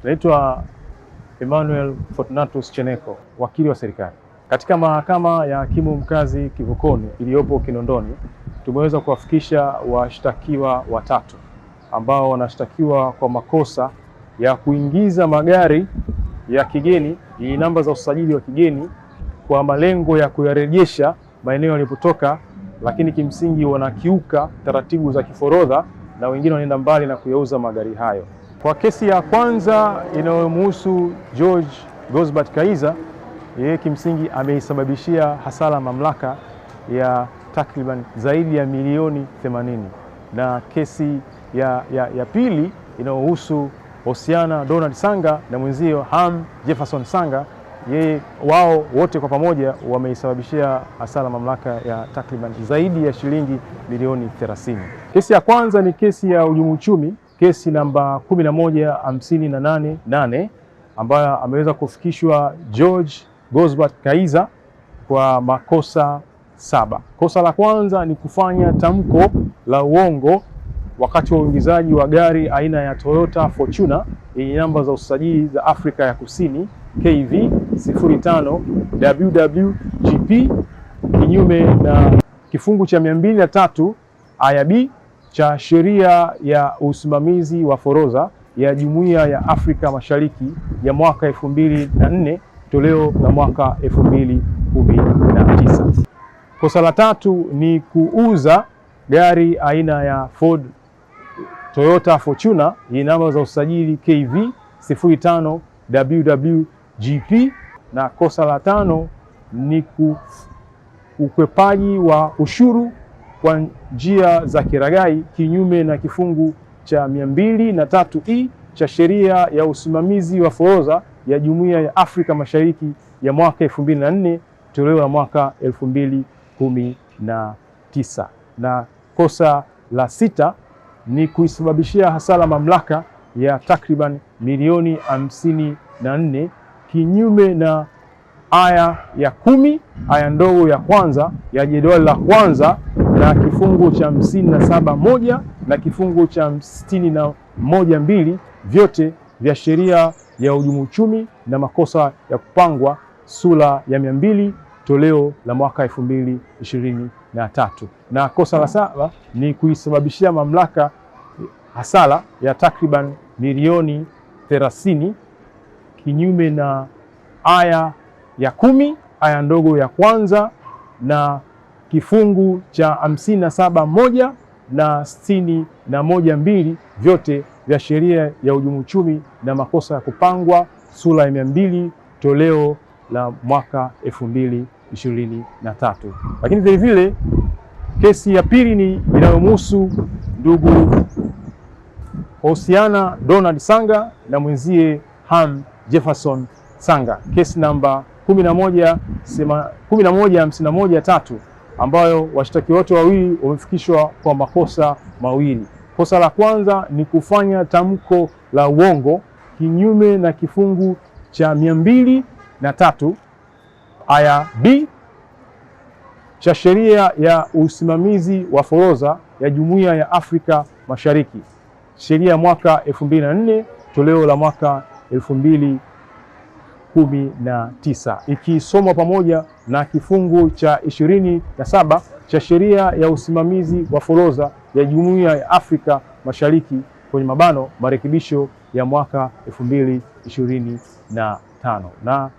Naitwa Emmanuel Fortunatus Cheneko, wakili wa serikali. Katika mahakama ya hakimu mkazi Kivukoni iliyopo Kinondoni, tumeweza kuwafikisha washtakiwa watatu ambao wanashtakiwa kwa makosa ya kuingiza magari ya kigeni yenye namba za usajili wa kigeni kwa malengo ya kuyarejesha maeneo yalipotoka, lakini kimsingi wanakiuka taratibu za kiforodha na wengine wanaenda mbali na kuyauza magari hayo. Kwa kesi ya kwanza inayomhusu George Gosbert Kaiza, yeye kimsingi ameisababishia hasara mamlaka ya takriban zaidi ya milioni 80, na kesi ya pili inayohusu Hosiana Donald Sanga na mwenzio Ham Jefferson Sanga, wao wote kwa pamoja wameisababishia hasara mamlaka ya takriban zaidi ya shilingi milioni 30. Kesi ya kwanza ni kesi ya uhujumu uchumi, kesi namba 11588 ambayo ameweza kufikishwa George Gosbert Kaiza kwa makosa 7. Kosa la kwanza ni kufanya tamko la uongo wakati wa uingizaji wa gari aina ya Toyota Fortuner yenye namba za usajili za Afrika ya Kusini KV 05 WWGP kinyume na kifungu cha 203 aya B cha sheria ya usimamizi wa forodha ya Jumuiya ya Afrika Mashariki ya mwaka 2004 toleo la mwaka 2019. Kosa la tatu ni kuuza gari aina ya Ford Toyota Fortuner yenye namba za usajili KV 05 WWGP, na kosa la tano ni ukwepaji wa ushuru kwa njia za kiragai kinyume na kifungu cha 203E cha sheria ya usimamizi wa forodha ya Jumuiya ya Afrika Mashariki ya mwaka 2004 toleo la mwaka 2019. Na kosa la sita ni kuisababishia hasara mamlaka ya takriban milioni 54 kinyume na aya ya 10 aya ndogo ya kwanza ya jedwali la kwanza na kifungu cha 57(1) na kifungu cha 61(2) vyote vya sheria ya uhujumu uchumi na makosa ya kupangwa sura ya 200 toleo la mwaka 2023. Na kosa la saba ni kuisababishia mamlaka hasara ya takriban milioni 30 kinyume na aya ya 10 aya ndogo ya kwanza na kifungu cha 57(1) na 61(2) vyote vya sheria ya uhujumu uchumi na makosa ya kupangwa sura ya 200 toleo la mwaka 2023. Lakini vile vile kesi ya pili ni inayomhusu ndugu Hosiana Donald Sanga na mwenzie Ham Jefferson Sanga, kesi namba 11513 ambayo washtaki wote wawili wamefikishwa kwa makosa mawili. Kosa la kwanza ni kufanya tamko la uongo kinyume na kifungu cha 203 aya B cha sheria ya usimamizi wa forodha ya Jumuiya ya Afrika Mashariki, sheria ya mwaka 2004 toleo la mwaka 2019, ikisomwa pamoja na kifungu cha 27 cha sheria ya usimamizi wa forodha ya Jumuiya ya Afrika Mashariki kwenye mabano marekebisho ya mwaka 2025. Na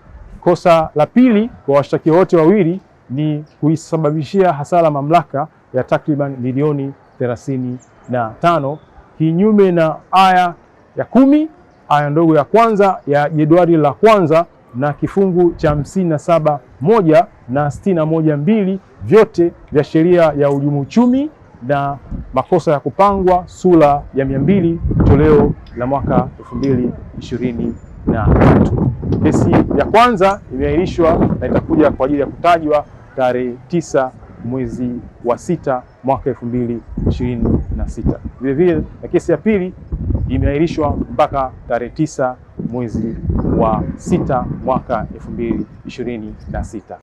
kosa la pili kwa washtakiwa wote wawili ni kuisababishia hasara mamlaka ya takriban milioni 35 kinyume na aya ya 10 aya ndogo ya kwanza ya jedwali la kwanza na kifungu cha 57(1) na 61(2) vyote vya sheria ya uhujumu uchumi na makosa ya kupangwa sura ya 200 toleo la mwaka 2023. Kesi ya kwanza imeahirishwa na itakuja kwa ajili ya kutajwa tarehe 9 mwezi wa 6 mwaka 2026. Vile vile na kesi ya pili imeahirishwa mpaka tarehe 9 mwezi wa 6 mwaka 2026.